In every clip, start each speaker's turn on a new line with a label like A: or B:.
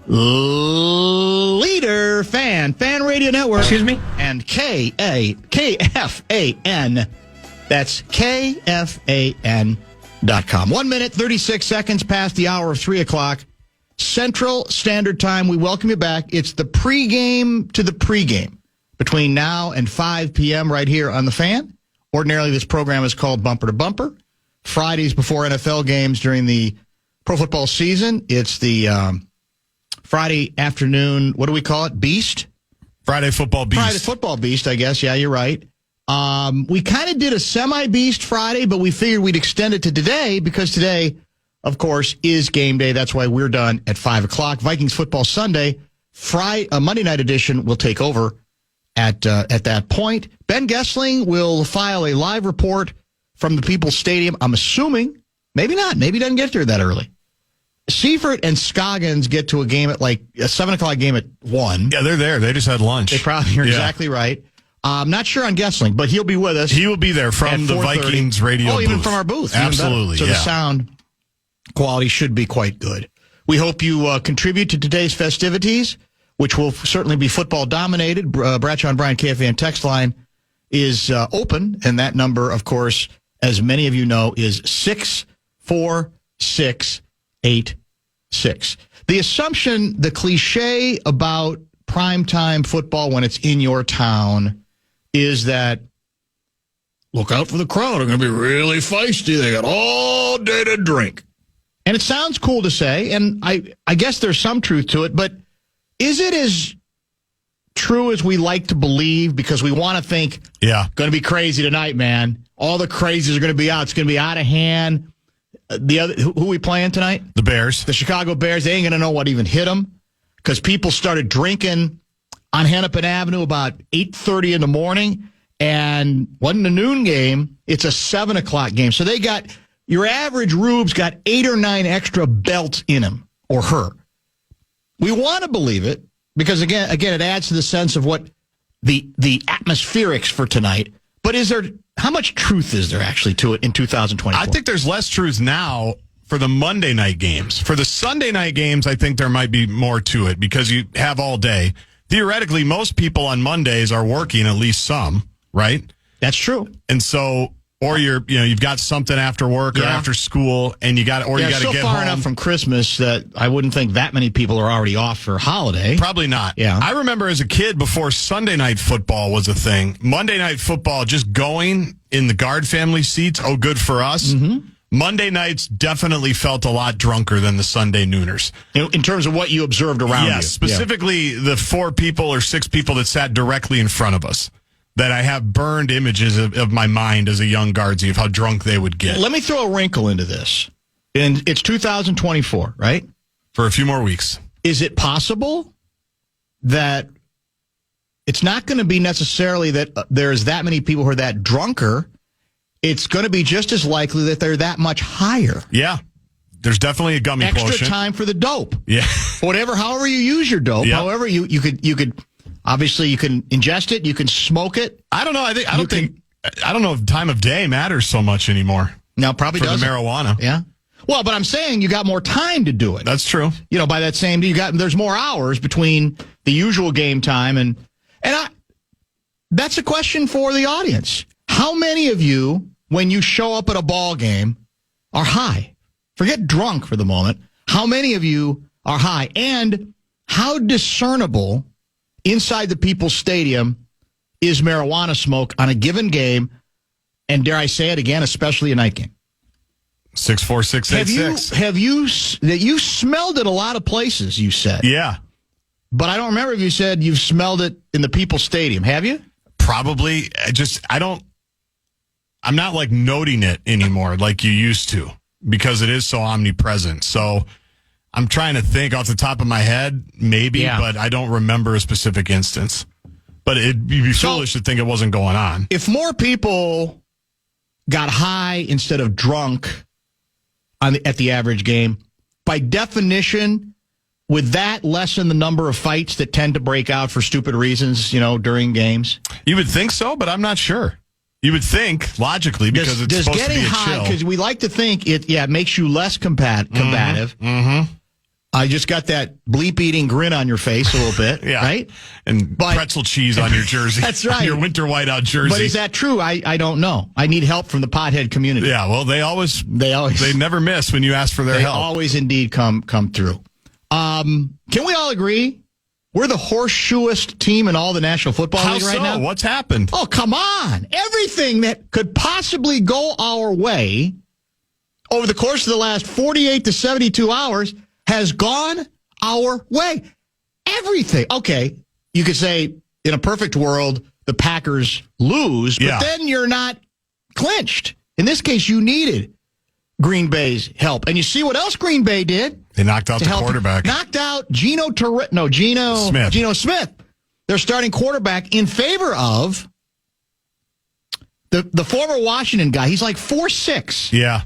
A: Leader Fan Radio Network.
B: Excuse me?
A: And KFAN. That's KFAN.com. 1 minute, 36 seconds past the hour of 3 o'clock. Central Standard Time. We welcome you back. It's the pregame to the pregame between now and 5 p.m. right here on The Fan. Ordinarily, this program is called Bumper to Bumper. Fridays before NFL games during the pro football season. It's the Friday afternoon, what do we call it? Beast?
C: Friday Football Beast.
A: Friday Football Beast, I guess. Yeah, you're right. We kind of did a semi-Beast Friday, but we figured we'd extend it to today because today, of course, is game day. That's why we're done at 5 o'clock. Vikings Football Sunday, Monday night edition will take over at that point. Ben Gessling will file a live report from the People's Stadium. I'm assuming, maybe not. Maybe he doesn't get there that early. Seifert and Scoggins get to a game at like a 7 o'clock game at 1.
C: Yeah, they're there. They just had lunch.
A: They probably are exactly right. I'm not sure on Gessling, but he'll be with us.
C: He will be there from the Vikings radio booth.
A: Oh, even from our booth.
C: Absolutely.
A: So the sound quality should be quite good. We hope you contribute to today's festivities, which will certainly be football dominated. Bradshaw and Bryan KFAN text line is open, and that number, of course, as many of you know, is 64686. The assumption, the cliche about primetime football when it's in your town is that look out for the crowd. They're going to be really feisty. They got all day to drink. And it sounds cool to say, and I guess there's some truth to it, but is it as true as we like to believe? Because we want to think, going to be crazy tonight, man. All the crazies are going to be out. It's going to be out of hand. Who are we playing tonight?
C: The Bears.
A: The Chicago Bears. They ain't going to know what even hit them because people started drinking on Hennepin Avenue about 8:30 in the morning, and wasn't a noon game. It's a 7 o'clock game. So they got, your average Rube's got 8 or 9 extra belts in him or her. We want to believe it because, again, it adds to the sense of what the atmospherics for tonight. But how much truth is there actually to it in 2024?
C: I think there's less truth now for the Monday night games. For the Sunday night games, I think there might be more to it because you have all day. Theoretically, most people on Mondays are working, at least some, right?
A: That's true.
C: And so, or you've got something after work or after school, and you got to get home.
A: far enough from Christmas that I wouldn't think that many people are already off for holiday.
C: Probably not.
A: Yeah.
C: I remember as a kid before Sunday night football was a thing. Monday night football, just going in the Guard family seats. Oh, good for us. Mm-hmm. Monday nights definitely felt a lot drunker than the Sunday nooners.
A: In terms of what you observed around you.
C: Yes, specifically the 4 people or 6 people that sat directly in front of us. That I have burned images of my mind as a young Guardsy of how drunk they would get.
A: Let me throw a wrinkle into this. And it's 2024, right?
C: For a few more weeks.
A: Is it possible that it's not going to be necessarily that there's that many people who are that drunker? It's going to be just as likely that they're that much higher.
C: Yeah. There's definitely a gummy quotient.
A: Extra time for the dope.
C: Yeah.
A: However you use your dope. Yep. However you could obviously you can ingest it, you can smoke it.
C: I don't know. I don't know if time of day matters so much anymore.
A: No, probably doesn't.
C: For the marijuana.
A: Yeah. Well, but I'm saying you got more time to do it.
C: That's true.
A: By that same there's more hours between the usual game time and that's a question for the audience. How many of you, when you show up at a ball game, are high? Forget drunk for the moment. How many of you are high? And how discernible inside the People's Stadium is marijuana smoke on a given game? And dare I say it again, especially a night game?
C: 64686.
A: Have you smelled it a lot of places, you said?
C: Yeah.
A: But I don't remember if you said you've smelled it in the People's Stadium. Have you?
C: Probably. I'm not like noting it anymore like you used to because it is so omnipresent. So I'm trying to think off the top of my head, maybe, but I don't remember a specific instance. But you'd be foolish to think it wasn't going on.
A: If more people got high instead of drunk at the average game, by definition, would that lessen the number of fights that tend to break out for stupid reasons, during games?
C: You would think so, but I'm not sure. You would think, logically, because it's supposed to be a chill.
A: Because we like to think it makes you less combative.
C: Mm-hmm.
A: I just got that bleep-eating grin on your face a little bit, right?
C: And pretzel cheese on your jersey.
A: That's right.
C: On your winter whiteout jersey.
A: But is that true? I don't know. I need help from the pothead community.
C: Yeah, well, they never miss when you ask for their help.
A: They always indeed come through. Can we all agree we're the horseshoeest team in all the National Football League right now?
C: What's happened?
A: Oh, come on. Everything that could possibly go our way over the course of the last 48 to 72 hours has gone our way. Everything. Okay, you could say in a perfect world, the Packers lose, but then you're not clinched. In this case, you needed Green Bay's help. And you see what else Green Bay did?
C: They knocked out the quarterback.
A: Knocked out Geno Smith. Their starting quarterback in favor of the former Washington guy. He's like 4'6".
C: Yeah.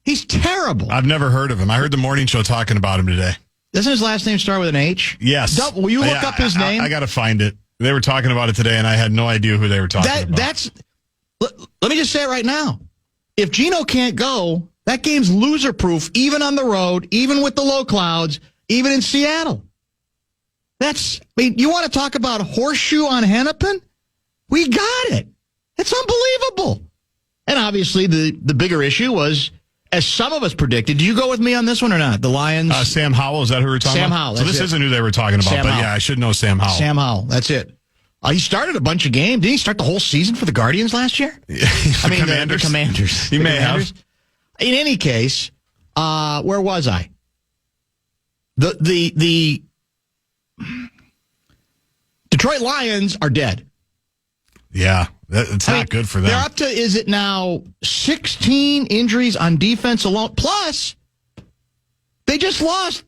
A: He's terrible.
C: I've never heard of him. I heard the morning show talking about him today.
A: Doesn't his last name start with an H?
C: Yes.
A: Will you look up his name?
C: I got to find it. They were talking about it today, and I had no idea who they were talking about.
A: Let me just say it right now. If Geno can't go, that game's loser-proof, even on the road, even with the low clouds, even in Seattle. You want to talk about horseshoe on Hennepin? We got it. It's unbelievable. And obviously, the bigger issue was, as some of us predicted, did you go with me on this one or not? The Lions?
C: Sam Howell, is that who we were talking about?
A: Sam Howell.
C: So this isn't who they were talking about, but yeah, I should know Sam Howell.
A: Sam Howell, that's it. He started a bunch of games. Didn't he start the whole season for the Guardians last year?
C: The
A: Commanders.
C: He may have.
A: In any case, where was I? The Detroit Lions are dead.
C: Yeah, it's not good for them.
A: They're up to, is it now 16 injuries on defense alone? Plus, they just lost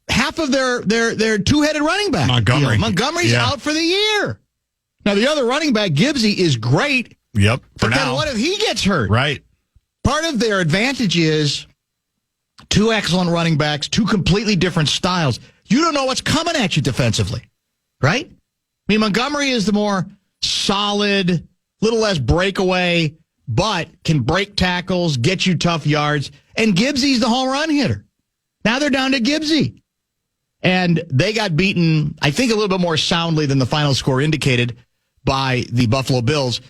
A: half of their two-headed running back. Montgomery's out for the year. Now, the other running back, Gibbsy, is great.
C: Yep,
A: but then what if he gets hurt?
C: Right.
A: Part of their advantage is two excellent running backs, two completely different styles. You don't know what's coming at you defensively, right? Montgomery is the more solid, little less breakaway, but can break tackles, get you tough yards. And Gibbsy's the home run hitter. Now they're down to Gibbsy. And they got beaten, I think, a little bit more soundly than the final score indicated by the Buffalo Bills.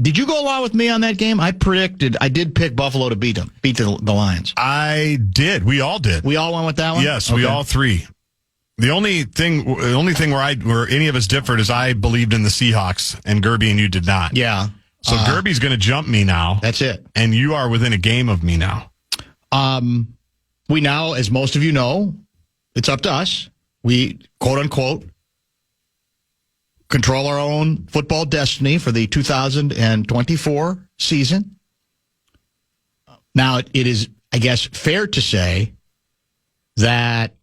A: Did you go along with me on that game? I did pick Buffalo to beat the Lions.
C: I did. We all did.
A: We all went with that one?
C: Yes, okay. We all three. The only thing where any of us differed is I believed in the Seahawks, and Gerby and you did not.
A: Yeah.
C: So Gerby's going to jump me now.
A: That's it.
C: And you are within a game of me now.
A: We now, as most of you know, it's up to us. We, quote unquote, control our own football destiny for the 2024 season. Now, it is, I guess, fair to say that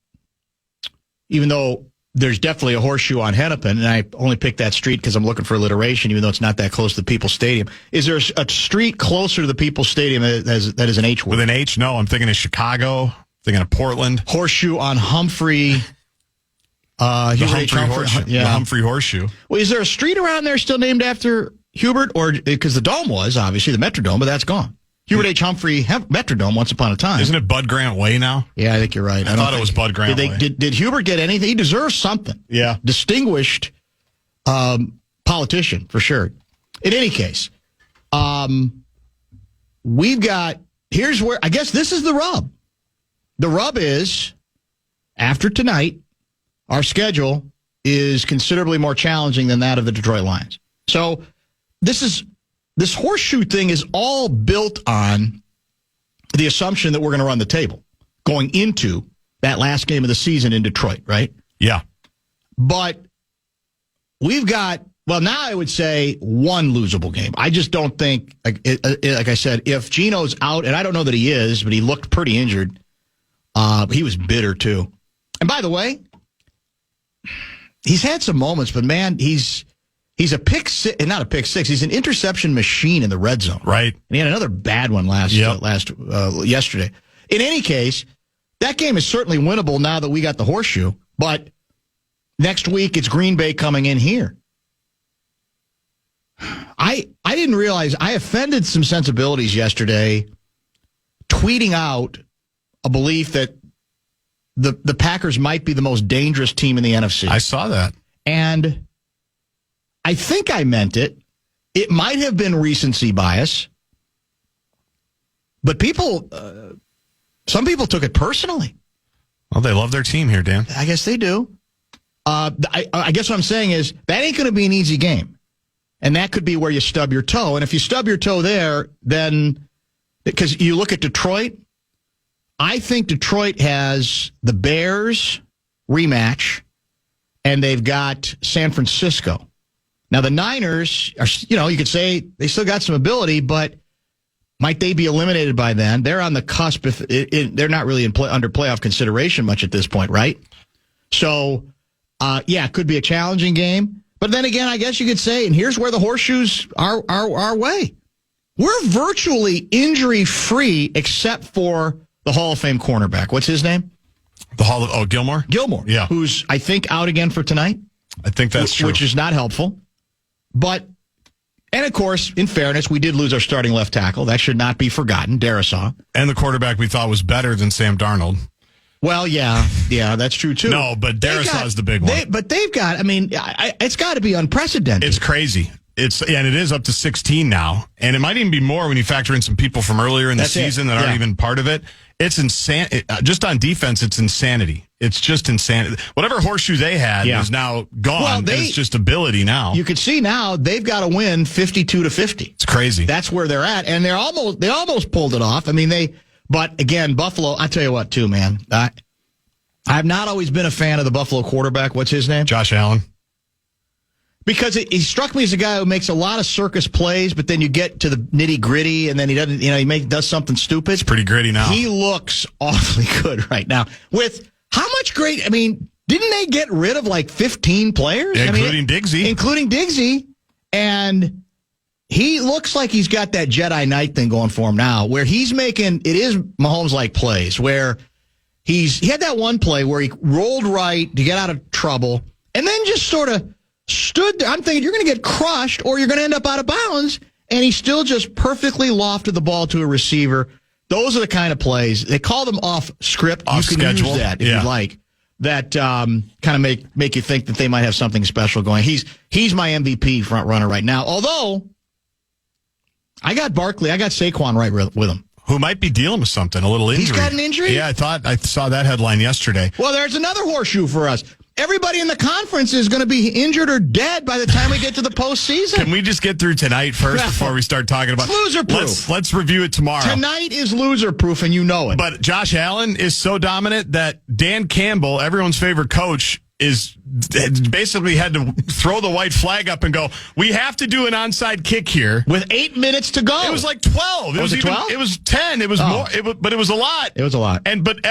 A: even though there's definitely a horseshoe on Hennepin, and I only picked that street because I'm looking for alliteration, even though it's not that close to the People's Stadium. Is there a street closer to the People's Stadium that is an H word?
C: With an H? No, I'm thinking of Chicago, thinking of Portland.
A: Horseshoe on Humphrey.
C: The Humphrey Horseshoe.
A: Well, is there a street around there still named after Hubert? Or because the Dome was, obviously, the Metrodome, but that's gone. Hubert H. Humphrey Metrodome once upon a time.
C: Isn't it Bud Grant Way now?
A: Yeah, I think you're right.
C: I thought it was Bud Grant Way.
A: Did Hubert get anything? He deserves something.
C: Yeah.
A: Distinguished politician, for sure. In any case, here's where, I guess this is the rub. The rub is, after tonight, our schedule is considerably more challenging than that of the Detroit Lions. So this horseshoe thing is all built on the assumption that we're going to run the table going into that last game of the season in Detroit, right?
C: Yeah.
A: But we've got, well, now I would say one losable game. I just don't think, like I said, if Geno's out, and I don't know that he is, but he looked pretty injured. He was bitter, too. And by the way, he's had some moments, but man, he's a pick six, not a pick six. He's an interception machine in the red zone.
C: Right.
A: And he had another bad one yesterday. In any case, that game is certainly winnable now that we got the horseshoe. But next week, it's Green Bay coming in here. I didn't realize I offended some sensibilities yesterday, tweeting out a belief that the Packers might be the most dangerous team in the NFC.
C: I saw that.
A: And I think I meant it. It might have been recency bias. But some people took it personally.
C: Well, they love their team here, Dan.
A: I guess they do. I guess what I'm saying is that ain't going to be an easy game. And that could be where you stub your toe. And if you stub your toe there, then because you look at Detroit, I think Detroit has the Bears rematch, and they've got San Francisco. Now, the Niners are, you could say they still got some ability, but might they be eliminated by then? They're on the cusp. They're not really under playoff consideration much at this point, right? So, it could be a challenging game. But then again, I guess you could say, and here's where the horseshoes are our way. We're virtually injury-free except for the Hall of Fame cornerback. What's his name?
C: Gilmore?
A: Gilmore.
C: Yeah.
A: Who's, I think, out again for tonight.
C: I think that's true.
A: Which is not helpful. And of course, in fairness, we did lose our starting left tackle. That should not be forgotten, Darisaw.
C: And the quarterback we thought was better than Sam Darnold.
A: Well, yeah, that's true too.
C: No, but Darisaw is the big one.
A: But they've got, it's got to be unprecedented.
C: It's crazy. And it is up to 16 now. And it might even be more when you factor in some people from earlier in the season that aren't even part of it. It's insane. Just on defense, it's insanity. It's just insanity. Whatever horseshoe they had is now gone. Well, it's just ability now.
A: You can see now they've got to win 52-50.
C: It's crazy.
A: That's where they're at, and they almost pulled it off. But again, Buffalo. I tell you what, too, man. I've not always been a fan of the Buffalo quarterback. What's his name?
C: Josh Allen.
A: Because he struck me as a guy who makes a lot of circus plays, but then you get to the nitty gritty, and then he doesn't. He does something stupid. It's
C: pretty gritty now.
A: He looks awfully good right now. With how much great? Didn't they get rid of like 15 players,
C: including
A: Diggsy, and he looks like he's got that Jedi Knight thing going for him now, where he's making it is Mahomes like plays where he had that one play where he rolled right to get out of trouble, and then just sort of stood there. I'm thinking you're going to get crushed or you're going to end up out of bounds. And he still just perfectly lofted the ball to a receiver. Those are the kind of plays. They call them off script. You can
C: schedule.
A: use that if you'd like. That kind of make you think that they might have something special going. He's my MVP front runner right now. Although, I got Barkley. I got Saquon right with him.
C: Who might be dealing with something, a little injury.
A: He's got an injury?
C: Yeah, I saw that headline yesterday.
A: Well, there's another horseshoe for us. Everybody in the conference is going to be injured or dead by the time we get to the postseason.
C: Can we just get through tonight first before we start talking about
A: loser-proof?
C: Let's review it tomorrow.
A: Tonight is loser-proof, and you know it.
C: But Josh Allen is so dominant that Dan Campbell, everyone's favorite coach, basically had to throw the white flag up and go, we have to do an onside kick here.
A: With 8 minutes to go.
C: It was like 12.
A: Was it 12?
C: It was 10. It was more, but it was a lot.
A: It was a lot.
C: But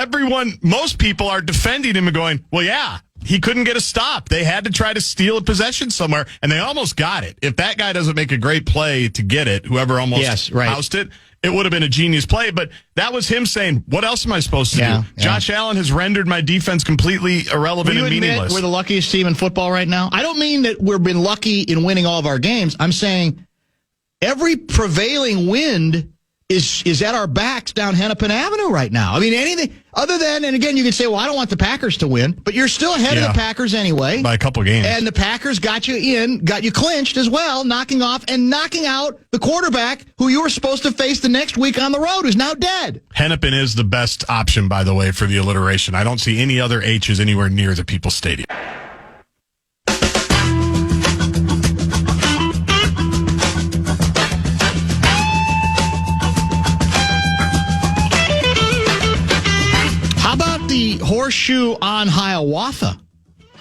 C: most people are defending him and going, well, yeah. He couldn't get a stop. They had to try to steal a possession somewhere, and they almost got it. If that guy doesn't make a great play to get it, whoever almost housed it, it would have been a genius play. But that was him saying, what else am I supposed to do? Yeah. Josh Allen has rendered my defense completely irrelevant and meaningless.
A: We're the luckiest team in football right now? I don't mean that we've been lucky in winning all of our games. I'm saying every prevailing wind is at our backs down Hennepin Avenue right now. Anything other than, and again, you can say, well, I don't want the Packers to win, but you're still ahead of the Packers anyway.
C: By a couple games.
A: And the Packers got you clinched as well, knocking out the quarterback who you were supposed to face the next week on the road, who's now dead.
C: Hennepin is the best option, by the way, for the alliteration. I don't see any other H's anywhere near the People's Stadium.
A: Horseshoe on Hiawatha.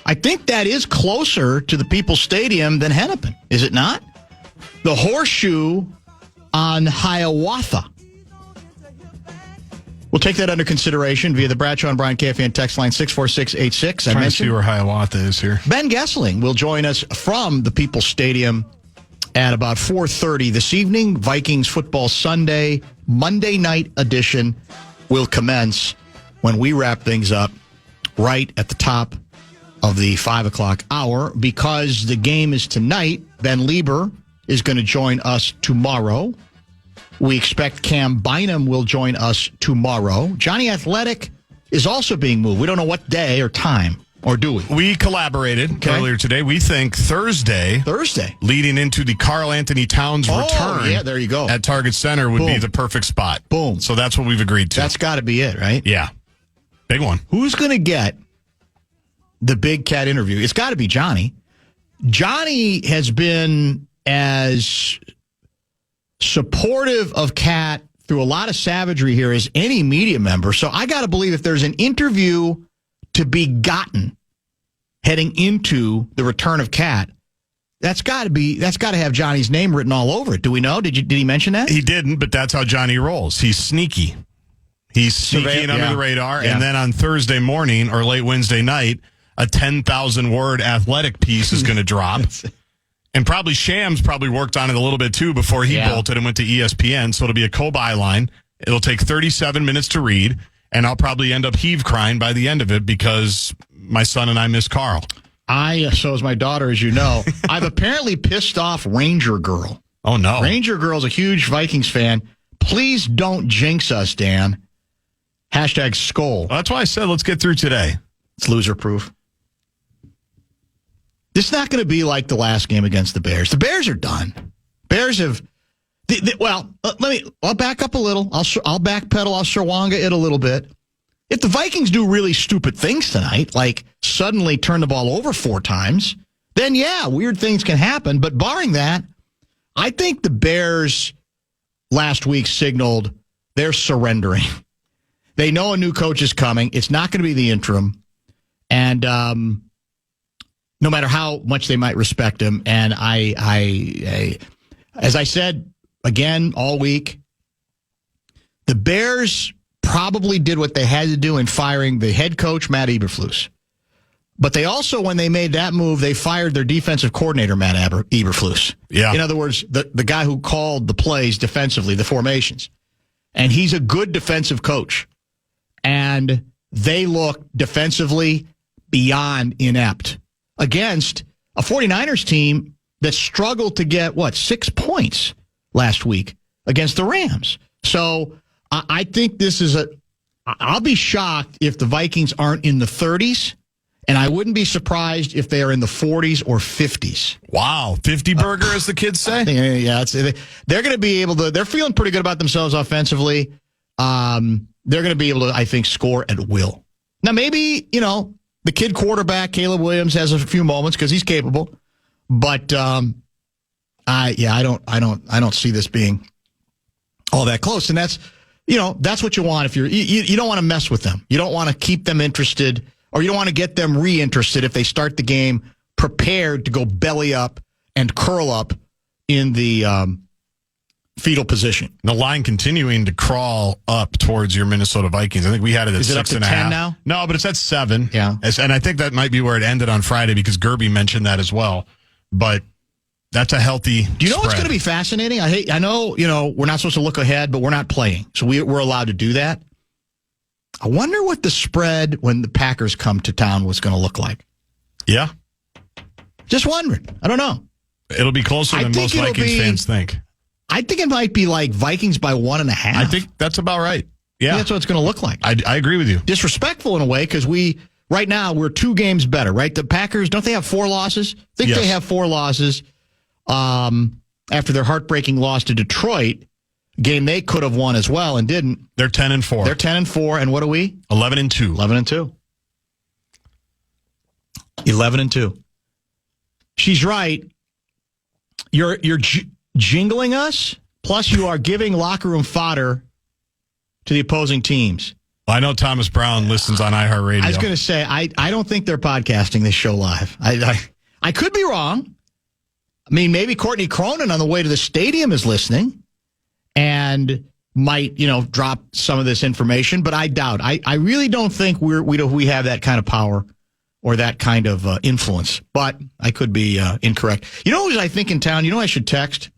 A: I think that is closer to the People's Stadium than Hennepin, is it not? The Horseshoe on Hiawatha. We'll take that under consideration via the Bradshaw and Brian KFAN text line 64686.
C: Trying to see where Hiawatha is here.
A: Ben Gessling will join us from the People's Stadium at about 4:30 this evening. Vikings Football Sunday, Monday night edition will commence when we wrap things up right at the top of the 5 o'clock hour. Because the game is tonight, Ben Lieber is going to join us tomorrow. We expect Cam Bynum will join us tomorrow. Johnny Athletic is also being moved. We don't know what day or time, or do we?
C: We collaborated earlier today. We think Thursday, leading into the Karl Anthony Towns return.
A: Yeah, there you go.
C: At Target Center would be the perfect spot.
A: Boom.
C: So that's what we've agreed to.
A: That's got to be it, right?
C: Yeah. Big one.
A: Who's going to get the Big Cat interview? It's got to be Johnny. Johnny has been as supportive of Cat through a lot of savagery here as any media member. So I got to believe if there's an interview to be gotten heading into the return of Cat, that's got to have Johnny's name written all over it. Do we know? Did he mention that?
C: He didn't, but that's how Johnny rolls. He's sneaky. He's sneaking under the radar, and then on Thursday morning or late Wednesday night, a 10,000-word athletic piece is going to drop. And probably Shams worked on it a little bit, too, before he bolted and went to ESPN. So it'll be a co-byline. It'll take 37 minutes to read, and I'll probably end up heave-crying by the end of it because my son and I miss Karl.
A: So is my daughter, as you know. I've apparently pissed off Ranger Girl.
C: Oh, no.
A: Ranger Girl's a huge Vikings fan. Please don't jinx us, Dan. #Skol.
C: Well, that's why I said let's get through today.
A: It's loser-proof. This is not going to be like the last game against the Bears. The Bears are done. Bears have... I'll back up a little. I'll backpedal. I'll Sherwanga it a little bit. If the Vikings do really stupid things tonight, like suddenly turn the ball over 4 times, then weird things can happen. But barring that, I think the Bears last week signaled they're surrendering. They know a new coach is coming. It's not going to be the interim. And no matter how much they might respect him, and I as I said again all week, the Bears probably did what they had to do in firing the head coach, Matt Eberflus. But they also, when they made that move, they fired their defensive coordinator, Matt Eberflus.
C: Yeah.
A: In other words, the guy who called the plays defensively, the formations. And he's a good defensive coach. And they look defensively beyond inept against a 49ers team that struggled to get, 6 points last week against the Rams. So I think this is I'll be shocked if the Vikings aren't in the 30s, and I wouldn't be surprised if they are in the 40s or 50s.
C: Wow. 50 burger, as the kids say?
A: Yeah. They're going to be able to, they're feeling pretty good about themselves offensively. They're going to be able to, I think, score at will. Now, maybe, the kid quarterback, Caleb Williams, has a few moments because he's capable. But I don't see this being all that close. And that's what you want if you don't want to mess with them. You don't want to keep them interested, or you don't want to get them reinterested if they start the game prepared to go belly up and curl up in the fetal position.
C: The line continuing to crawl up towards your Minnesota Vikings. I think we had it at 6.5.
A: Is it up to 10 now?
C: No, but it's at 7.
A: Yeah.
C: And I think that might be where it ended on Friday because Gerby mentioned that as well. But that's a healthy
A: Do you know
C: spread.
A: what's going to be fascinating? I know, we're not supposed to look ahead, but we're not playing. So we're allowed to do that. I wonder what the spread when the Packers come to town was going to look like.
C: Yeah.
A: Just wondering. I don't know.
C: It'll be closer than most Vikings fans think.
A: I think it might be like Vikings by 1.5.
C: I think that's about right. Yeah.
A: That's what it's going to look like.
C: I agree with you.
A: Disrespectful in a way because right now we're 2 games better, right? The Packers, don't they have 4 losses? I think they have 4 losses after their heartbreaking loss to Detroit. Game they could have won as well and didn't.
C: They're 10-4.
A: They're 10-4, and what are we?
C: 11-2.
A: 11-2. 11-2. She's right. You're jingling us, plus you are giving locker room fodder to the opposing teams.
C: I know Thomas Brown listens on iHeartRadio.
A: I was going to say, I don't think they're podcasting this show live. I could be wrong. I mean, maybe Courtney Cronin on the way to the stadium is listening and might, drop some of this information, but I doubt. I really don't think we have that kind of power or that kind of influence, but I could be incorrect. You know who I think in town? You know who I should text?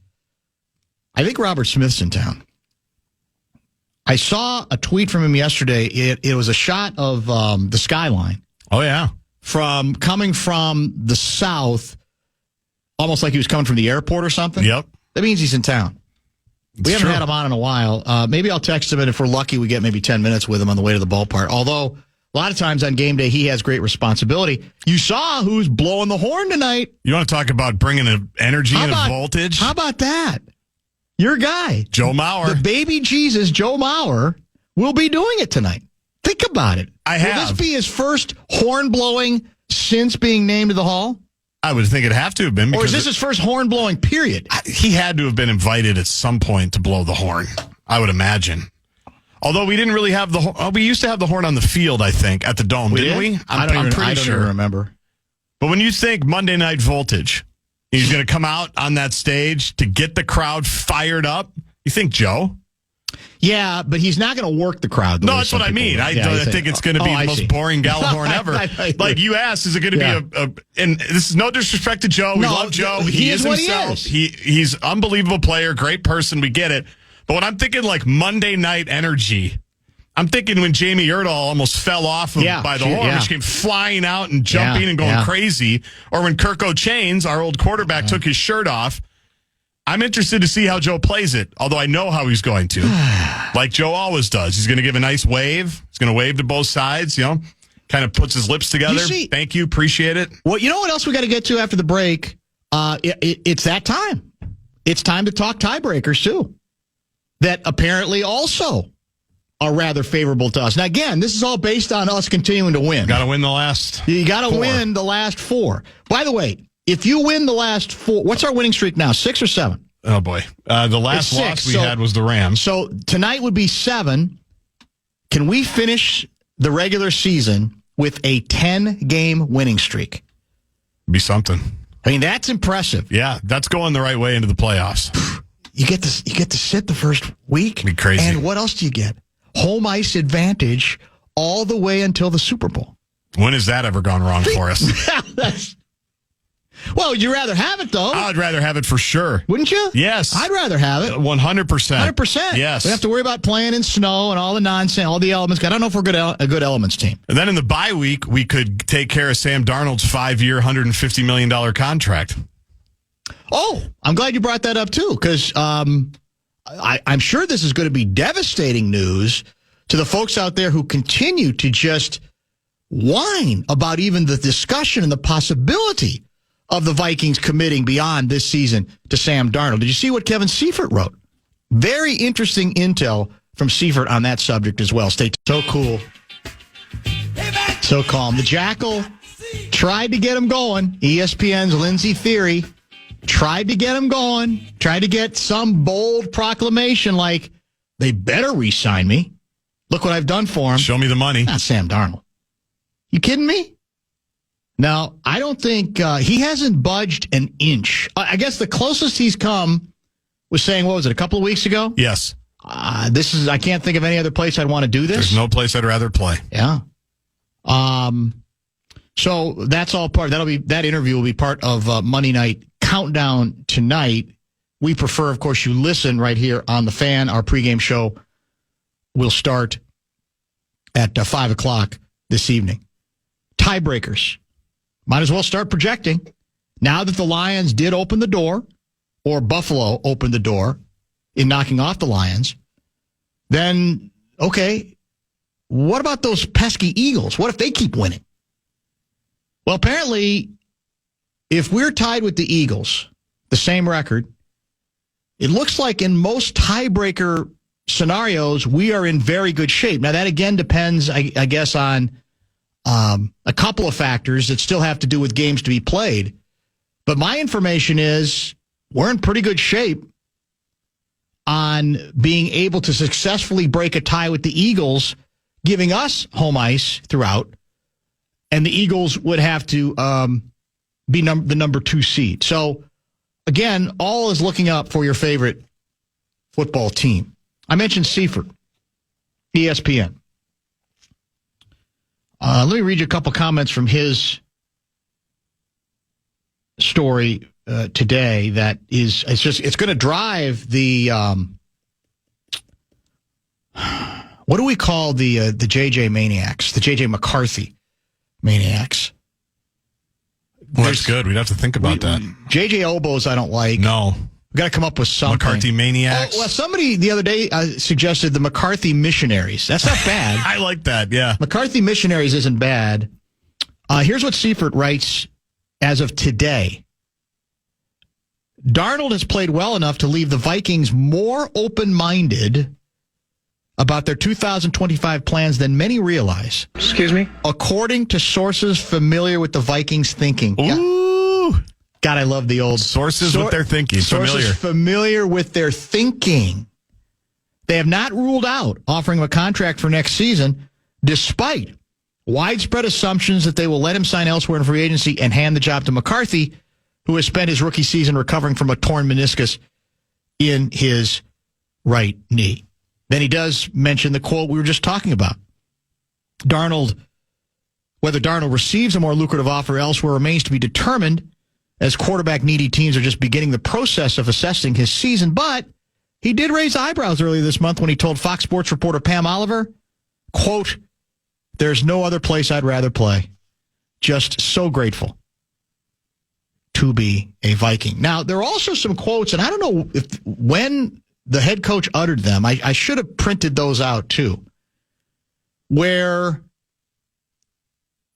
A: I think Robert Smith's in town. I saw a tweet from him yesterday. It was a shot of the skyline.
C: Oh, yeah.
A: Coming from the south, almost like he was coming from the airport or something.
C: Yep.
A: That means he's in town. We haven't had him on in a while. Maybe I'll text him, and if we're lucky, we get maybe 10 minutes with him on the way to the ballpark. Although, a lot of times on game day, he has great responsibility. You saw who's blowing the horn tonight.
C: You want to talk about bringing an energy and a voltage?
A: How about that? Your guy.
C: Joe Mauer.
A: The baby Jesus, Joe Mauer, will be doing it tonight. Think about it.
C: Will
A: this be his first horn blowing since being named to the Hall?
C: I would think it'd have to have been.
A: Or is this his first horn blowing period?
C: He had to have been invited at some point to blow the horn, I would imagine. Although we didn't really have we used to have the horn on the field, I think, at the Dome, didn't we?
A: I don't even remember.
C: But when you think Monday Night Voltage, he's going to come out on that stage to get the crowd fired up, you think Joe?
A: Yeah, but he's not going to work the crowd.
C: No, that's what I mean. I think it's going to be the most boring Gallahorn ever. Like you asked, is it going to be and this is no disrespect to Joe. We love Joe. He is himself. He's an unbelievable player, great person. We get it. But when I'm thinking like Monday night energy, I'm thinking when Jamie Erdahl almost fell off by the horn, which came flying out and jumping and going crazy, or when Kirk O'Chains, our old quarterback, took his shirt off. I'm interested to see how Joe plays it, although I know how he's going to. Like Joe always does. He's going to give a nice wave. He's going to wave to both sides, kind of puts his lips together. Thank you. Appreciate it.
A: Well, you know what else we got to get to after the break? It's that time. It's time to talk tiebreakers, too, that apparently also are rather favorable to us. Now, again, this is all based on us continuing to win.
C: Got to win the last
A: You got to win the last 4. By the way, if you win the last 4, what's our winning streak now, 6 or 7?
C: Oh, boy. The last loss we had was the Rams.
A: So tonight would be 7. Can we finish the regular season with a 10-game winning streak?
C: Be something.
A: I mean, that's impressive.
C: Yeah, that's going the right way into the playoffs.
A: You get to sit the first week.
C: Be crazy.
A: And what else do you get? Home ice advantage all the way until the Super Bowl.
C: When has that ever gone wrong for us?
A: Well, would you rather have it, though?
C: I'd rather have it for sure.
A: Wouldn't you?
C: Yes.
A: I'd rather have it.
C: 100%.
A: 100%.
C: Yes.
A: We have to worry about playing in snow and all the nonsense, all the elements. I don't know if we're a good elements team.
C: And then in the bye week, we could take care of Sam Darnold's 5-year, $150 million contract.
A: Oh, I'm glad you brought that up, too, because I'm sure this is going to be devastating news to the folks out there who continue to just whine about even the discussion and the possibility of the Vikings committing beyond this season to Sam Darnold. Did you see what Kevin Seifert wrote? Very interesting intel from Seifert on that subject as well. Stay so cool. So calm. The Jackal tried to get him going. ESPN's Lindsey Theory tried to get him going. Tried to get some bold proclamation like, they better re-sign me. Look what I've done for him.
C: Show me the money.
A: Not Sam Darnold. You kidding me? Now, I don't think he hasn't budged an inch. I guess the closest he's come was saying, what was it, a couple of weeks ago?
C: Yes.
A: I can't think of any other place I'd want to do this.
C: There's no place I'd rather play.
A: Yeah. So that's all part. That interview will be part of Monday Night Countdown tonight. We prefer, of course, you listen right here on the Fan. Our pregame show will start at 5 o'clock this evening. Tiebreakers. Might as well start projecting. Now that the Lions did open the door, or Buffalo opened the door in knocking off the Lions, then, okay, what about those pesky Eagles? What if they keep winning? Well, apparently, if we're tied with the Eagles, the same record, it looks like in most tiebreaker scenarios, we are in very good shape. Now, that again depends, I guess, on a couple of factors that still have to do with games to be played. But my information is we're in pretty good shape on being able to successfully break a tie with the Eagles, giving us home ice throughout. And the Eagles would have to be the number 2 seed. So, again, all is looking up for your favorite football team. I mentioned Seifert, ESPN. Let me read you a couple comments from his story today. That is, it's going to drive the what do we call the JJ maniacs, the JJ McCarthy maniacs?
C: Well, that's good. We'd have to think about that.
A: JJ Obos I don't like.
C: No.
A: got to come up with something.
C: McCarthy maniacs.
A: Oh, well, somebody the other day suggested the McCarthy missionaries. That's not bad.
C: I like that, yeah.
A: McCarthy missionaries isn't bad. Here's what Seifert writes as of today. Darnold has played well enough to leave the Vikings more open-minded about their 2025 plans than many realize.
B: Excuse me?
A: According to sources familiar with the Vikings' thinking.
C: Ooh.
A: God, I love the old
C: Sources with their thinking.
A: Sources familiar with their thinking. They have not ruled out offering him a contract for next season, despite widespread assumptions that they will let him sign elsewhere in free agency and hand the job to McCarthy, who has spent his rookie season recovering from a torn meniscus in his right knee. Then he does mention the quote we were just talking about. Whether Darnold receives a more lucrative offer elsewhere remains to be determined, as quarterback-needy teams are just beginning the process of assessing his season. But he did raise eyebrows earlier this month when he told Fox Sports reporter Pam Oliver, quote, "There's no other place I'd rather play. Just so grateful to be a Viking." Now, there are also some quotes, and I don't know when the head coach uttered them. I should have printed those out, too, where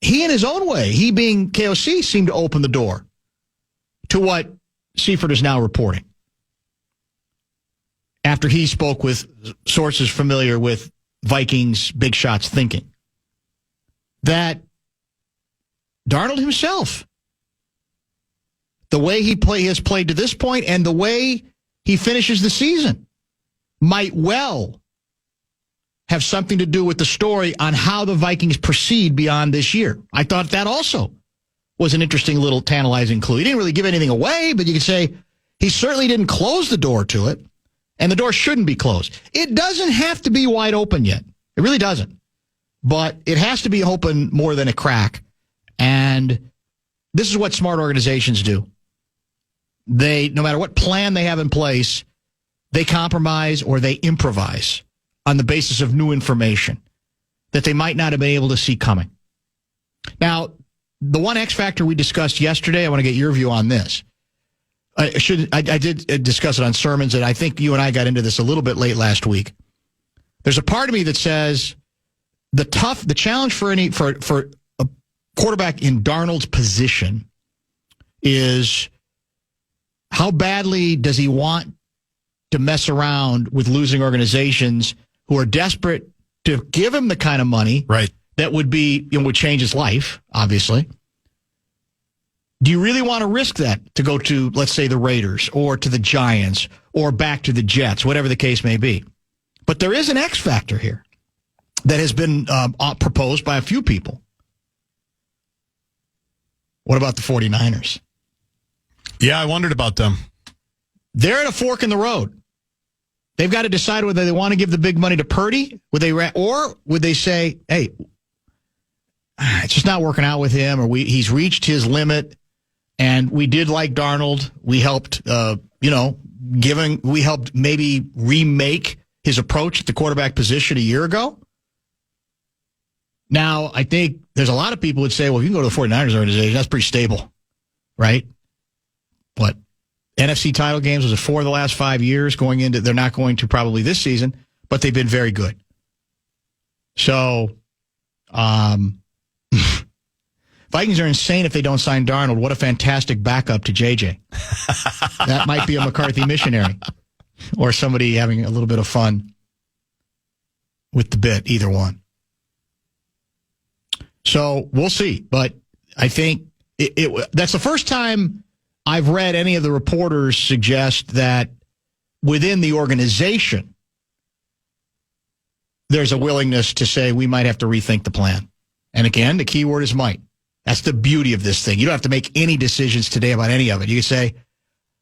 A: he, in his own way, he being KOC, seemed to open the door to what Seifert is now reporting after he spoke with sources familiar with Vikings big shots thinking. That Darnold himself, the way he has played to this point and the way he finishes the season, might well have something to do with the story on how the Vikings proceed beyond this year. I thought that also was an interesting little tantalizing clue. He didn't really give anything away, but you could say he certainly didn't close the door to it, and the door shouldn't be closed. It doesn't have to be wide open yet. It really doesn't. But it has to be open more than a crack. And this is what smart organizations do. They, no matter what plan they have in place, they compromise or they improvise on the basis of new information that they might not have been able to see coming. Now, the one X factor we discussed yesterday, I want to get your view on this. I did discuss it on sermons, and I think you and I got into this a little bit late last week. There's a part of me that says the challenge for a quarterback in Darnold's position is how badly does he want to mess around with losing organizations who are desperate to give him the kind of money that would change his life, obviously. Do you really want to risk that to go to, let's say, the Raiders or to the Giants or back to the Jets, whatever the case may be? But there is an X factor here that has been proposed by a few people. What about the 49ers?
C: Yeah, I wondered about them.
A: They're at a fork in the road. They've got to decide whether they want to give the big money to Purdy, or would they say, hey, it's just not working out with him, or he's reached his limit, and we did like Darnold. We helped, we helped maybe remake his approach at the quarterback position a year ago. Now, I think there's a lot of people who would say, well, if you can go to the 49ers organization, that's pretty stable, right? What? NFC title games, was it 4 of the last 5 years going into, they're not going to probably this season, but they've been very good. So, Vikings are insane if they don't sign Darnold. What a fantastic backup to JJ. That might be a McCarthy missionary or somebody having a little bit of fun with the bit, either one. So we'll see. But I think that's the first time I've read any of the reporters suggest that within the organization, there's a willingness to say we might have to rethink the plan. And again, the key word is might. That's the beauty of this thing. You don't have to make any decisions today about any of it. You can say,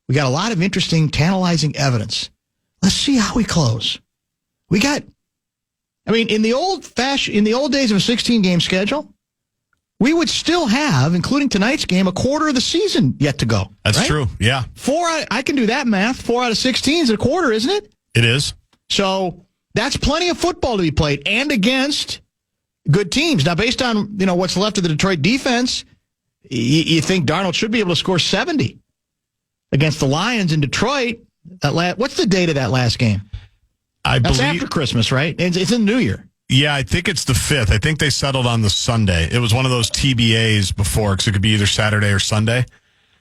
A: we got a lot of interesting, tantalizing evidence. Let's see how we close. In the old days of a 16-game schedule, we would still have, including tonight's game, a quarter of the season yet to go.
C: That's
A: right?
C: true, yeah.
A: I can do that math. 4 out of 16 is a quarter, isn't it?
C: It is.
A: So that's plenty of football to be played, and against good teams. Now, based on what's left of the Detroit defense, you think Darnold should be able to score 70 against the Lions in Detroit. What's the date of that last game? That's after Christmas, right? It's in the New Year.
C: Yeah, I think it's the 5th. I think they settled on the Sunday. It was one of those TBAs before, because it could be either Saturday or Sunday.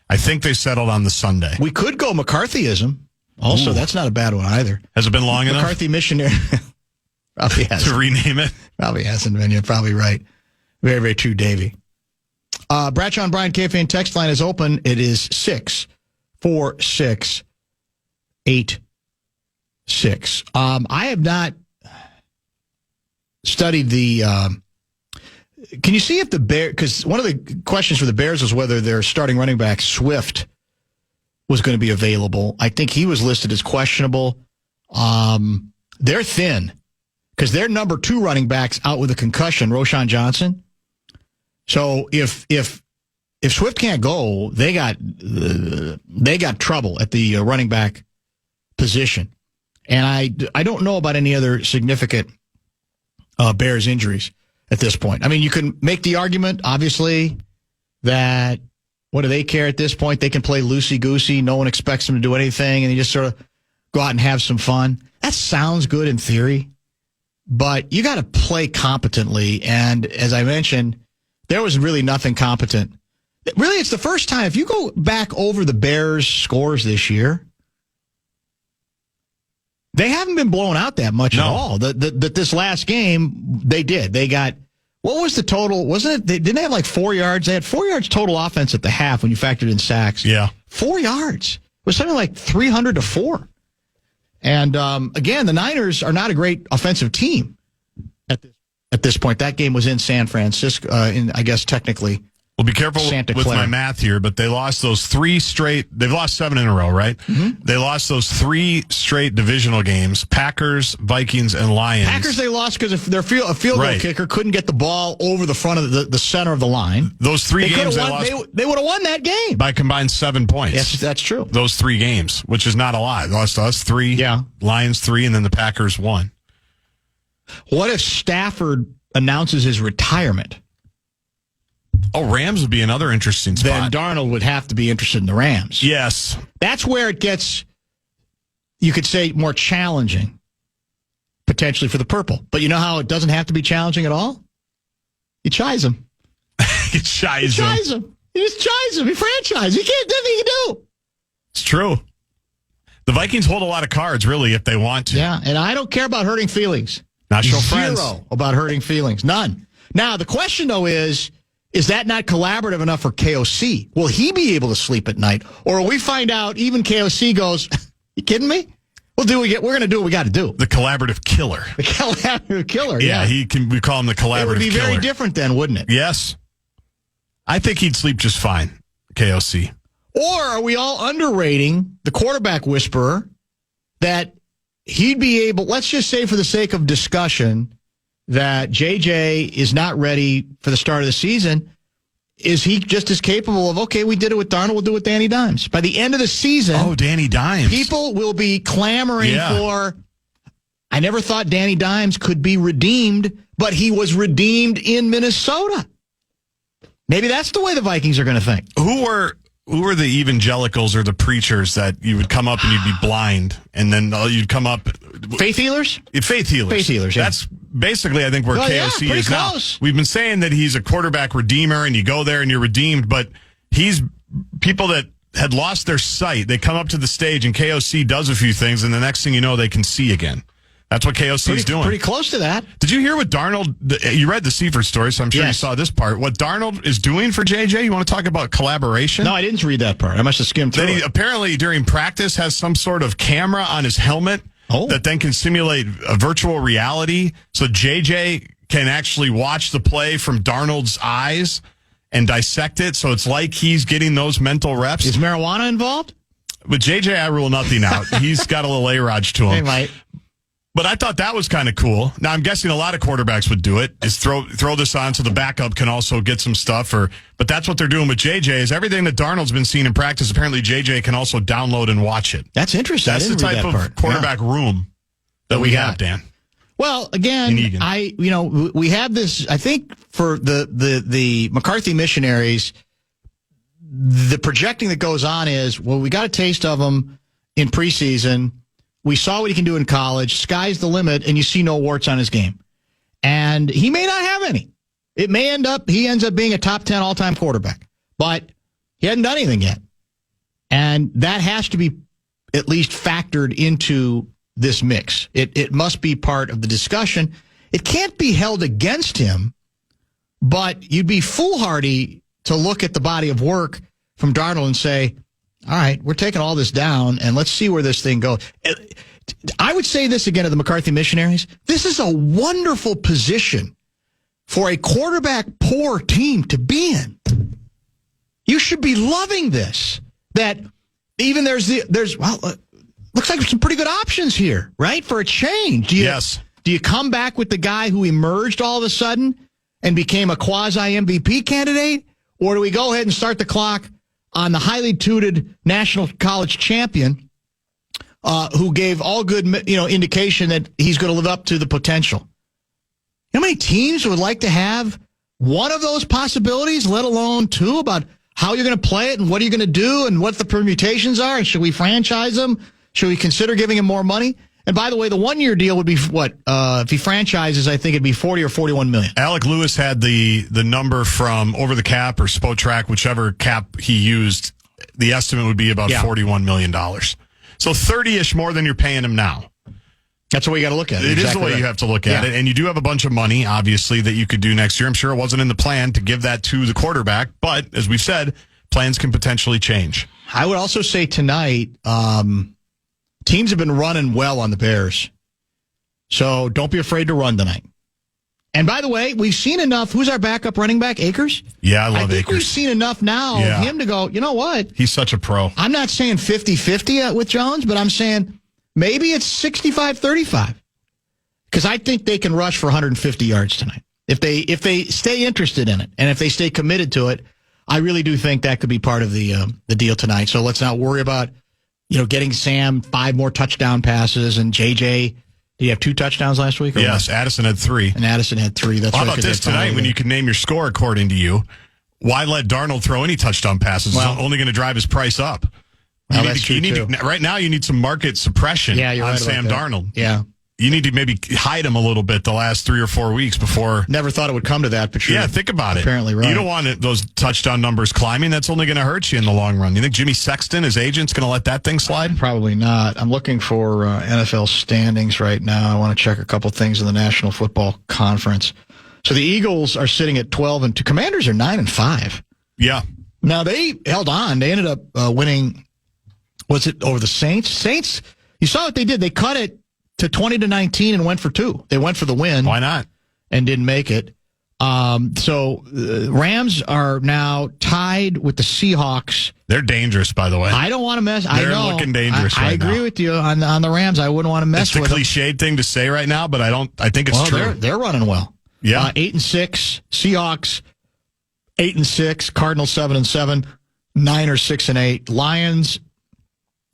C: I think they settled on the Sunday.
A: We could go McCarthyism. Also, that's not a bad one either.
C: Has it been long enough?
A: McCarthy missionary. Probably hasn't.
C: To rename it?
A: Probably hasn't been. You're probably right. Very, very true, Davey. Bradshaw and Bryan KFAN text line is open. It is 64686. I have not studied the. Can you see if the Bears? Because one of the questions for the Bears was whether their starting running back Swift was going to be available. I think he was listed as questionable. They're thin because their number 2 running back's out with a concussion, Roschon Johnson. So if Swift can't go, they got trouble at the running back position. And I don't know about any other significant Bears injuries at this point. I mean, you can make the argument, obviously, that what do they care at this point? They can play loosey-goosey. No one expects them to do anything, and they just sort of go out and have some fun. That sounds good in theory, but you got to play competently. And as I mentioned, there was really nothing competent. Really, it's the first time. If you go back over the Bears' scores this year, they haven't been blown out that much at all. This last game, they did. They got, what was the total? Wasn't it? Didn't they have like 4 yards? They had 4 yards total offense at the half when you factored in sacks.
C: Yeah.
A: 4 yards. It was something like 300-4. And again, the Niners are not a great offensive team at this point. That game was in San Francisco, I guess technically.
C: Well, be careful with my math here, but they lost those 3 straight. They've lost 7 in a row, right? Mm-hmm. They lost those 3 straight divisional games: Packers, Vikings, and Lions.
A: Packers they lost because if their field goal kicker couldn't get the ball over the front of the center of the line.
C: Those 3 games they lost.
A: They would have won that game
C: by combined 7 points.
A: Yes, that's true.
C: Those 3 games, which is not a lot. They lost to us 3, Lions 3, and then the Packers 1.
A: What if Stafford announces his retirement?
C: Oh, Rams would be another interesting spot.
A: Then Darnold would have to be interested in the Rams.
C: Yes.
A: That's where it gets, you could say, more challenging, potentially, for the purple. But you know how it doesn't have to be challenging at all? You chise him.
C: You chise him.
A: You just chise him. You franchise. You can't do nothing you can do.
C: It's true. The Vikings hold a lot of cards, really, if they want to.
A: Yeah, and I don't care about hurting feelings.
C: Not show friends.
A: Zero about hurting feelings. None. Now, the question, though, is that not collaborative enough for KOC? Will he be able to sleep at night? Or will we find out even KOC goes, you kidding me? We're going to do what we got to do.
C: The collaborative killer.
A: The collaborative killer,
C: yeah. We call him the collaborative killer. It would be
A: very different then, wouldn't it?
C: Yes. I think he'd sleep just fine, KOC.
A: Or are we all underrating the quarterback whisperer that he'd be able, let's just say for the sake of discussion, that JJ is not ready for the start of the season. Is he just as capable of, okay, we did it with Darnold, we'll do it with Danny Dimes. By the end of the season,
C: Danny Dimes.
A: People will be clamoring for, I never thought Danny Dimes could be redeemed, but he was redeemed in Minnesota. Maybe that's the way the Vikings are going to think.
C: Who were the evangelicals or the preachers that you would come up and you'd be blind, and then you'd come up?
A: Faith healers?
C: Faith healers.
A: Faith healers, yeah.
C: That's basically, I think, where KOC is
A: close.
C: Now. We've been saying that he's a quarterback redeemer, and you go there and you're redeemed, but he's people that had lost their sight. They come up to the stage, and KOC does a few things, and the next thing you know, they can see again. That's what KOC is doing.
A: Pretty close to that.
C: Did you hear what Darnold, you read the Seifert story, so I'm sure you saw this part. What Darnold is doing for JJ? You want to talk about collaboration?
A: No, I didn't read that part. I must have skimmed through it.
C: Apparently, during practice, has some sort of camera on his helmet that then can simulate a virtual reality. So JJ can actually watch the play from Darnold's eyes and dissect it. So it's like he's getting those mental reps.
A: Is marijuana involved?
C: With JJ, I rule nothing out. He's got a little A-Raj to him.
A: He might.
C: But I thought that was kind of cool. Now, I'm guessing a lot of quarterbacks would do it, is throw this on so the backup can also get some stuff. But that's what they're doing with JJ, is everything that Darnold's been seeing in practice, apparently JJ can also download and watch it.
A: That's interesting.
C: That's the type of quarterback room that we have, Dan.
A: Well, again, we have this, I think, for the McCarthy missionaries, the projecting that goes on is, well, we got a taste of them in preseason. We saw what he can do in college. Sky's the limit, and you see no warts on his game. And he may not have any. It may he ends up being a top 10 all-time quarterback. But he hasn't done anything yet. And that has to be at least factored into this mix. It must be part of the discussion. It can't be held against him, but you'd be foolhardy to look at the body of work from Darnold and say, all right, we're taking all this down, and let's see where this thing goes. I would say this again to the McCarthy missionaries. This is a wonderful position for a quarterback-poor team to be in. You should be loving this. That even looks like some pretty good options here, right? For a change.
C: Yes.
A: Do you come back with the guy who emerged all of a sudden and became a quasi-MVP candidate? Or do we go ahead and start the clock on the highly touted national college champion who gave all good indication that he's going to live up to the potential? You know how many teams would like to have one of those possibilities, let alone two, about how you're going to play it and what are you going to do and what the permutations are? And should we franchise him? Should we consider giving him more money? And by the way, the 1-year deal would be what? If he franchises, I think it'd be $40 or $41 million.
C: Alec Lewis had the number from Over the Cap or Spotrac, whichever cap he used. The estimate would be about $41 million. So 30-ish more than you're paying him now.
A: That's the way you got to look at it.
C: It is the way you have to look at it. And you do have a bunch of money, obviously, that you could do next year. I'm sure it wasn't in the plan to give that to the quarterback. But as we've said, plans can potentially change.
A: I would also say tonight, teams have been running well on the Bears. So don't be afraid to run tonight. And by the way, we've seen enough. Who's our backup running back? Akers?
C: Yeah, I love Akers.
A: I think we've seen enough now of him to go, you know what?
C: He's such a pro.
A: I'm not saying 50-50 with Jones, but I'm saying maybe it's 65-35. Because I think they can rush for 150 yards tonight. If they stay interested in it and if they stay committed to it, I really do think that could be part of the deal tonight. So let's not worry about getting Sam 5 more touchdown passes and JJ. Did he have 2 touchdowns last week?
C: Yes, Addison had 3.
A: And Addison had 3. That's
C: how
A: right,
C: about this tonight when you can name your score according to you? Why let Darnold throw any touchdown passes? It's only going to drive his price up. Right now, you need some market suppression on Sam Darnold.
A: Yeah.
C: You need to maybe hide him a little bit the last 3 or 4 weeks before.
A: Never thought it would come to that, but
C: think about it.
A: Apparently right.
C: You don't want those touchdown numbers climbing. That's only going to hurt you in the long run. You think Jimmy Sexton, his agent's going to let that thing slide?
A: Probably not. I'm looking for NFL standings right now. I want to check a couple things in the National Football Conference. So the Eagles are sitting at 12-2. Commanders are 9-5.
C: Yeah.
A: Now they held on. They ended up winning. Was it over the Saints? Saints. You saw what they did. They cut it to 20-19 and went for 2. They went for the win.
C: Why not?
A: And didn't make it. So Rams are now tied with the Seahawks.
C: They're dangerous, by the way.
A: I don't want to mess. I know.
C: They're looking dangerous right now.
A: I agree with you on the Rams. I wouldn't want to mess with them.
C: It's a cliched thing to say right now, but I think it's true.
A: They're running well.
C: Yeah.
A: 8-6. Seahawks 8-6. Cardinals 7-7. Niners 6-8. Lions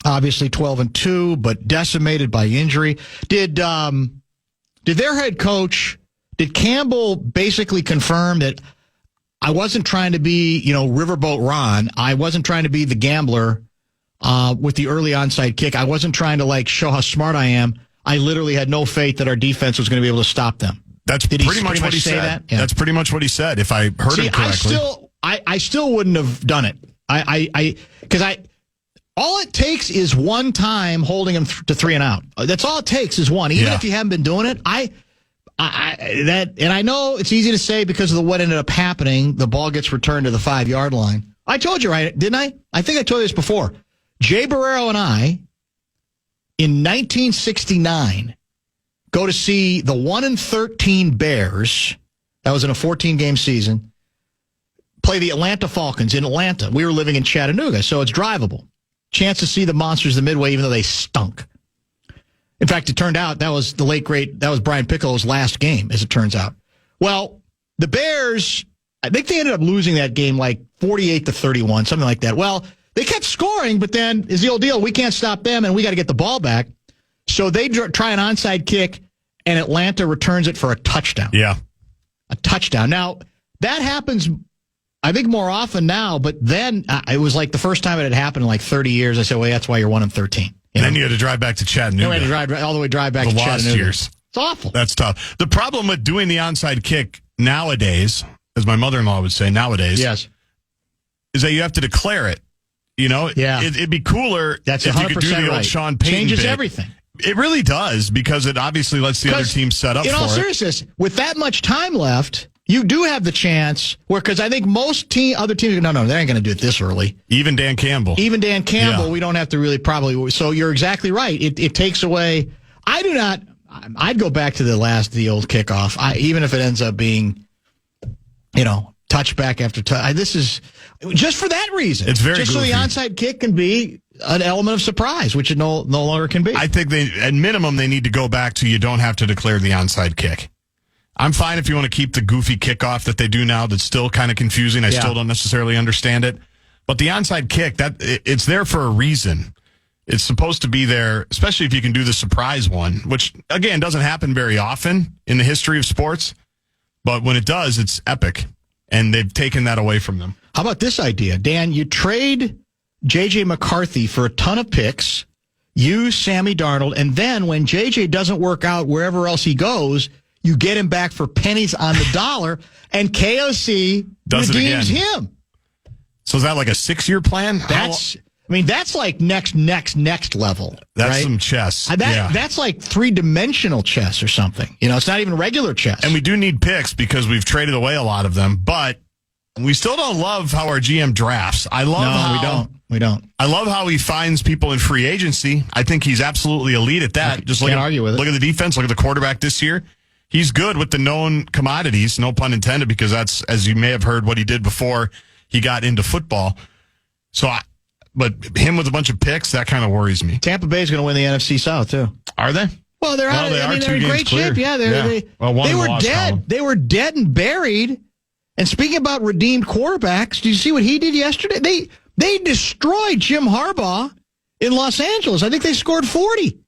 A: obviously 12-2, but decimated by injury. Did their head coach, did Campbell basically confirm that I wasn't trying to be, Riverboat Ron. I wasn't trying to be the gambler with the early onside kick. I wasn't trying to show how smart I am. I literally had no faith that our defense was going to be able to stop them.
C: That's pretty much what he said.
A: That? Yeah.
C: That's pretty much what he said, if I heard him correctly.
A: I still wouldn't have done it. Because all it takes is one time holding him to 3 and out. That's all it takes is one. Even if you haven't been doing it, and I know it's easy to say because of what ended up happening. The ball gets returned to the 5-yard line. I told you, right? Didn't I? I think I told you this before. Jay Barreiro and I, in 1969, go to see the 1-13 Bears. That was in a 14-game season. Play the Atlanta Falcons in Atlanta. We were living in Chattanooga, so it's drivable. Chance to see the Monsters of the Midway, even though they stunk. In fact, it turned out that was that was Brian Piccolo's last game, as it turns out. Well, the Bears, I think they ended up losing that game 48-31, something like that. Well, they kept scoring, but then is the old deal, we can't stop them, and we got to get the ball back. So they try an onside kick, and Atlanta returns it for a touchdown.
C: Yeah.
A: A touchdown. Now, that happens, I think, more often now, but then it was the first time it had happened in 30 years. I said, well, that's why you're 1-13.
C: And then you had to drive back to Chattanooga.
A: We had to drive back to Chattanooga.
C: The lost years.
A: It's awful.
C: That's tough. The problem with doing the onside kick nowadays, as my mother-in-law would say nowadays,
A: yes,
C: is that you have to declare it. You know, it'd be cooler
A: if
C: you could do the old Sean Payton
A: Changes
C: bit.
A: Everything.
C: It really does, because it obviously lets the other team set up for it.
A: In all seriousness, with that much time left, you do have the chance because I think most other teams, no, they ain't going to do it this early.
C: Even Dan Campbell,
A: we don't have to really probably. So you're exactly right. It takes away. I'd go back to the old kickoff. Even if it ends up being, touchback after touch. This is just for that reason.
C: It's very
A: just
C: goofy.
A: So the onside kick can be an element of surprise, which it no longer can be.
C: I think at minimum, they need to go back to you don't have to declare the onside kick. I'm fine if you want to keep the goofy kickoff that they do now that's still kind of confusing. I still don't necessarily understand it. But the onside kick, it's there for a reason. It's supposed to be there, especially if you can do the surprise one, which, again, doesn't happen very often in the history of sports. But when it does, it's epic. And they've taken that away from them.
A: How about this idea, Dan? You trade J.J. McCarthy for a ton of picks, use Sammy Darnold, and then when J.J. doesn't work out wherever else he goes, you get him back for pennies on the dollar, and KOC redeems him.
C: So is that like a 6-year plan?
A: That's like next level.
C: That's
A: right?
C: some chess.
A: That's like 3-dimensional chess or something. It's not even regular chess.
C: And we do need picks because we've traded away a lot of them, but we still don't love how our GM drafts.
A: We don't.
C: I love how he finds people in free agency. I think he's absolutely elite at that.
A: Can't argue with it.
C: Look at the defense. Look at the quarterback this year. He's good with the known commodities, no pun intended, because that's, as you may have heard, what he did before he got into football. But him with a bunch of picks, that kind of worries me.
A: Tampa Bay's going to win the NFC South, too.
C: Are they?
A: Well, they're in great shape. Yeah, they were dead.
C: Column.
A: They were dead and buried. And speaking about redeemed quarterbacks, did you see what he did yesterday? They destroyed Jim Harbaugh in Los Angeles. I think they scored 40.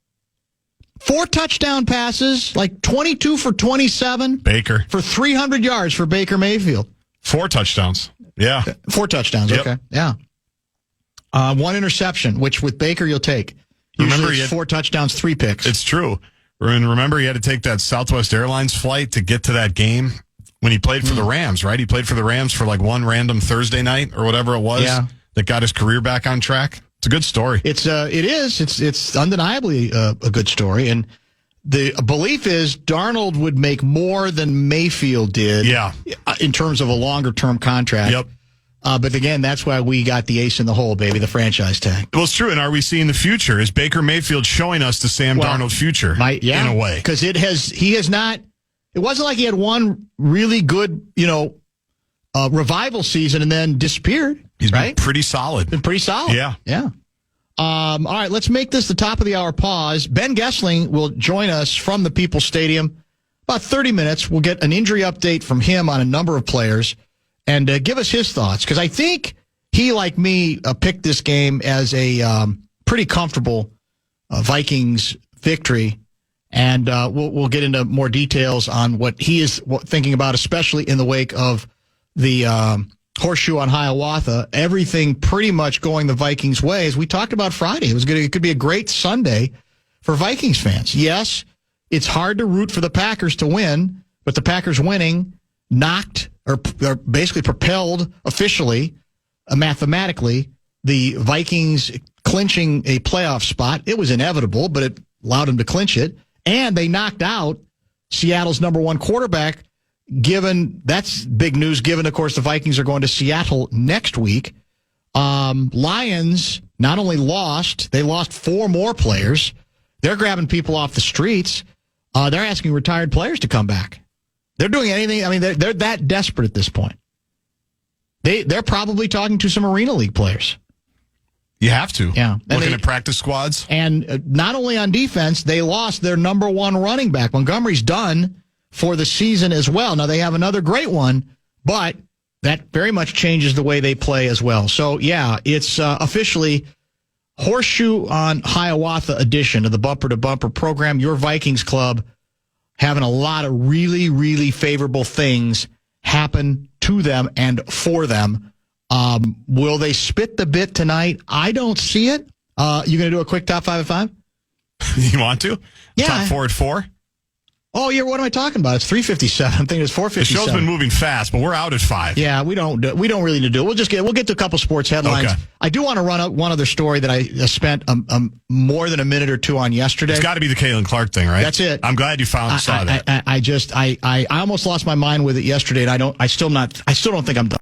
A: 4 touchdown passes, like 22 for 27.
C: Baker.
A: For 300 yards for Baker Mayfield.
C: 4 touchdowns. Yeah.
A: 4 touchdowns,
C: yep.
A: Okay. Yeah. 1 interception, which with Baker you'll take. Usually it's 4 touchdowns, 3 picks.
C: It's true. And remember, he had to take that Southwest Airlines flight to get to that game when he played for the Rams, right? He played for the Rams for like one random Thursday night or whatever it was that got his career back on track. It's a good story.
A: It is. It's undeniably a good story. And the belief is Darnold would make more than Mayfield did in terms of a longer-term contract.
C: Yep.
A: But again, that's why we got the ace in the hole, baby, the franchise tag.
C: Well, it's true. And are we seeing the future? Is Baker Mayfield showing us the Sam Darnold future in a way?
A: Because he has not. It wasn't like he had one really good, revival season and then disappeared.
C: He's been pretty solid.
A: Yeah. Yeah. All right, let's make this the top of the hour pause. Ben Gessling will join us from the People's Stadium. About 30 minutes. We'll get an injury update from him on a number of players and give us his thoughts. Because I think he, like me, picked this game as a pretty comfortable Vikings victory. And we'll get into more details on what he is thinking about, especially in the wake of the Horseshoe on Hiawatha. Everything pretty much going the Vikings' way. As we talked about Friday, it could be a great Sunday for Vikings fans. Yes, it's hard to root for the Packers to win, but the Packers winning knocked or basically propelled officially, mathematically, the Vikings clinching a playoff spot. It was inevitable, but it allowed them to clinch it. And they knocked out Seattle's number 1 quarterback, that's big news, given, of course, the Vikings are going to Seattle next week. Lions not only lost, they lost 4 more players. They're grabbing people off the streets. They're asking retired players to come back. They're doing anything. I mean, they're that desperate at this point. They're probably talking to some Arena League players.
C: You have to.
A: Yeah.
C: Looking at practice squads.
A: And not only on defense, they lost their number 1 running back. Montgomery's done for the season as well. Now, they have another great one, but that very much changes the way they play as well. So, yeah, it's officially Horseshoe on Hiawatha edition of the Bumper to Bumper program. Your Vikings club having a lot of really, really favorable things happen to them and for them. Will they spit the bit tonight? I don't see it. You going to do a quick top 5 at 5?
C: You want to?
A: Yeah.
C: Top 4 at 4?
A: Oh, yeah. What am I talking about? It's 3:57. I'm thinking it's 4:57.
C: The show's been moving fast, but we're out at 5.
A: Yeah, we don't really need to do it. We'll get to a couple sports headlines. Okay. I do want to run up one other story that I spent more than a minute or two on yesterday.
C: It's got to be the Caitlin Clark thing, right?
A: That's it.
C: I'm glad you saw that.
A: I almost lost my mind with it yesterday, and I still don't think I'm done.